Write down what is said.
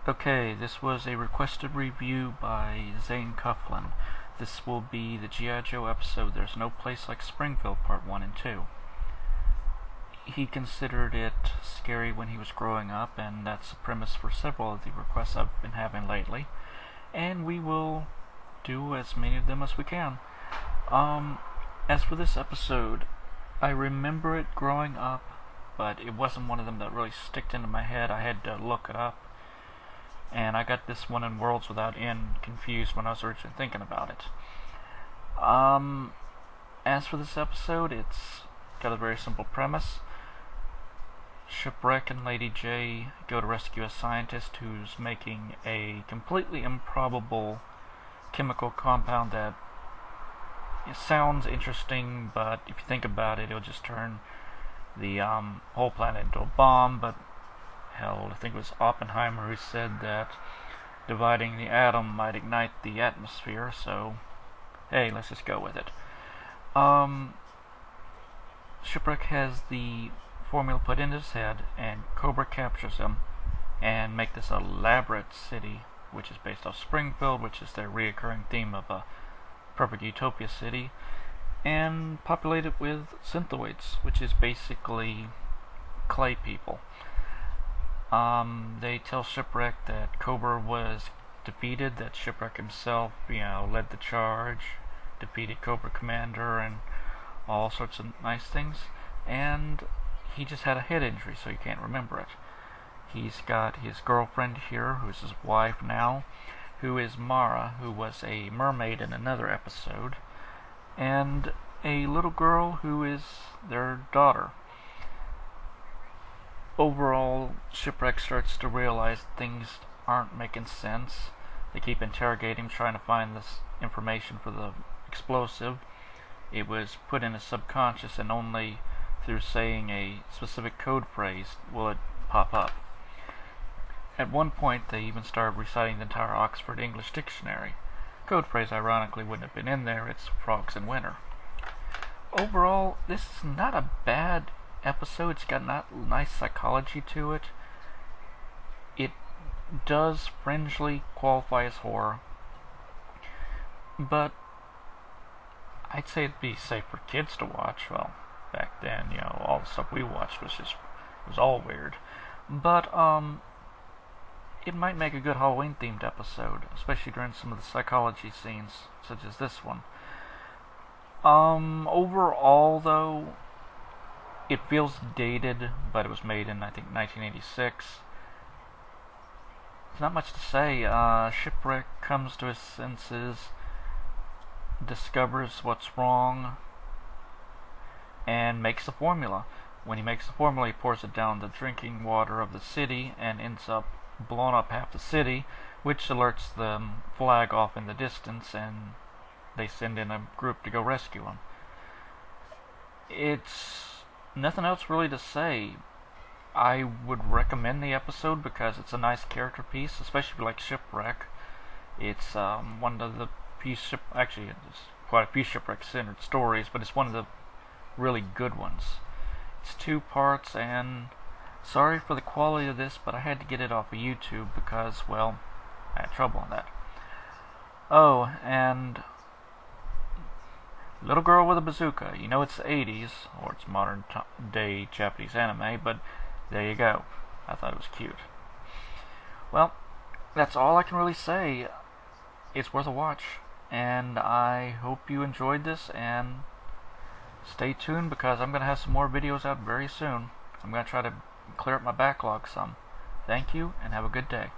Okay, this was a requested review by Zane Coughlin. This will be the G.I. Joe episode There's No Place Like Springfield Part 1 and 2. He considered it scary when he was growing up, and that's the premise for several of the requests I've been having lately. And we will do as many of them as we can. As for this episode, I remember it growing up, but it wasn't one of them that really sticked into my head. I had to look it up. And I got this one in Worlds Without End confused when I was originally thinking about it. As for this episode, it's got a very simple premise. Shipwreck and Lady J go to rescue a scientist who's making a completely improbable chemical compound that it sounds interesting, but if you think about it, it'll just turn the whole planet into a bomb. But hell, I think it was Oppenheimer who said that dividing the atom might ignite the atmosphere, so hey, let's just go with it. Shipwreck has the formula put into his head, and Cobra captures him and make this elaborate city, which is based off Springfield, which is their reoccurring theme of a perfect utopia city, and populate it with synthoids, which is basically clay people. They tell Shipwreck that Cobra was defeated, that Shipwreck himself, led the charge, defeated Cobra Commander, and all sorts of nice things, and he just had a head injury, so he can't remember it. He's got his girlfriend here, who's his wife now, who is Mara, who was a mermaid in another episode, and a little girl who is their daughter. Overall, Shipwreck starts to realize things aren't making sense. They keep interrogating him, trying to find this information for the explosive. It was put in his subconscious, and only through saying a specific code phrase will it pop up. At one point, they even started reciting the entire Oxford English Dictionary. Code phrase, ironically, wouldn't have been in there. It's frogs in winter. Overall, this is not a bad episode. It's got nice psychology to it. It does fringely qualify as horror, but I'd say it'd be safe for kids to watch. Well, back then, all the stuff we watched was all weird. But it might make a good Halloween themed episode, especially during some of the psychology scenes, such as this one. Overall though, it feels dated, but it was made in, I think, 1986. There's not much to say. Shipwreck comes to his senses, discovers what's wrong, and makes the formula. When he makes the formula, he pours it down the drinking water of the city and ends up blowing up half the city, which alerts the flag off in the distance, and they send in a group to go rescue him. It's nothing else really to say. I would recommend the episode because it's a nice character piece, especially if you like Shipwreck. It's one of the few actually there's quite a few Shipwreck-centered stories, but it's one of the really good ones. It's 2 parts, and sorry for the quality of this, but I had to get it off of YouTube because, well, I had trouble on that. Oh, and Little Girl with a Bazooka. It's the 80s, or it's modern day Japanese anime, but there you go. I thought it was cute. Well, that's all I can really say. It's worth a watch, and I hope you enjoyed this, and stay tuned because I'm going to have some more videos out very soon. I'm going to try to clear up my backlog some. Thank you, and have a good day.